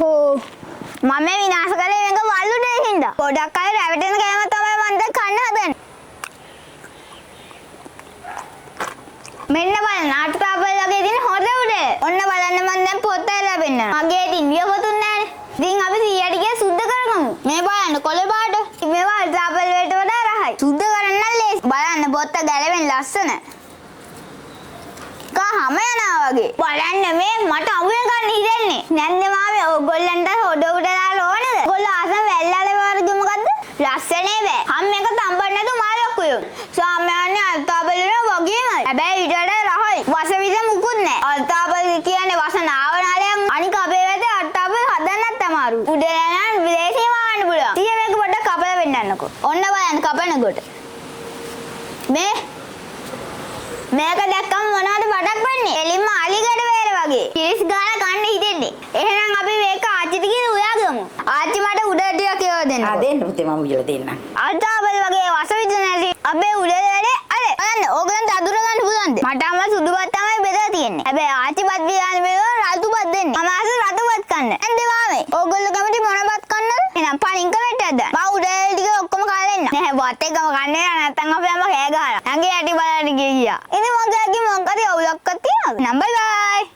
ඕ මම මේ විනාශ කරේ මේක වල්ලු දෙන්න හින්දා. පොඩක් අය රැවටෙන කෑම තමයි මම දැන් කන්න හදන්නේ. මෙන්න බලන්න අටුපාපල් වගේ තියෙන හොද උඩේ. ඔන්න බලන්න මම දැන් පොත ලැබෙන්න. මගේ ඉන්දිය පොතුන් නැහැ. ඉතින් අපි 100ට ගිය සුද්ධ කරගමු. මේ බලන්න කොළ පාට. මේවා අටුපාපල් වලට වඩා රහයි. සුද්ධ කරන්න ලේසි. බලන්න පොත ගැලවෙන්න ලස්සන. කහම යනවා වගේ. බලන්න මේ මට අමුයෙන් ගන්න හිතෙන්නේ. නැන්ද මාමේ ඕගොල්ලන්ට හොඩ උඩ දාලා ඕනද? ඔයගොල්ලෝ ආසම වැල්ලාලේ වර්ග මොකද්ද? ලස්සනේ බෑ. හැම එක තඹන්න නැතු මා ලොකුයෝ. සාමාන්‍ය අල්තාබල් වල වගේමයි. හැබැයි ඊට වඩා රහයි. වස විස මුකුත් නැහැ. අල්තාබල් කියන්නේ වස නාවනාලයක්. අනික අපේ වැතේ අල්තාබල් හදන්නත් අමාරු. උඩ යන විදේශීය වාහන පුළුවන්. ඊයේ මේක පොඩ්ඩක් කපලා වෙන්නන්නකෝ. ඔන්න බලන්න කපනකොට. මේක දැක්කම මොනවද බඩක් වෙන්නේ? එලින්ම අලිගඩ වේර වගේ. කිරිස් ගාලා කන්න හිතෙන්නේ. එහෙනම් අපි මේක ආච්චිට කියලා උයාගමු. ආච්චි මට උඩ ටික කියලා දෙන්න. දෙන්න පුතේ මම උයලා දෙන්නම්. අල්තාබල් වගේ වසවිද නැති අපේ උඩ වැඩේ අර බලන්න ඕගලන්ට අඳුර ගන්න පුළුවන්ද? මට අම්මා සුදුපත් තමයි බෙදලා තියෙන්නේ. හැබැයි ආච්චිපත් බියානේ මේක රතුපත් දෙන්නේ. මම ආස රතුපත් කන්න. එන්ද මාමේ. ඕගොල්ලෝ කැමති මොනපත් කන්නද? එහෙනම් පණින් කමෙට්ටක්ද? මම උඩ ටික ඔක්කොම කාලා එන්න. නෑ වත් එකම කන්නේ නැත්නම් අපි අම්මා කෑ ගහලා. ඇඟේ ඇටි බලන්න ගියා. ඉතින් මගේ මොකද අවුලක්වත් තියනවද? නම් බයි බයි.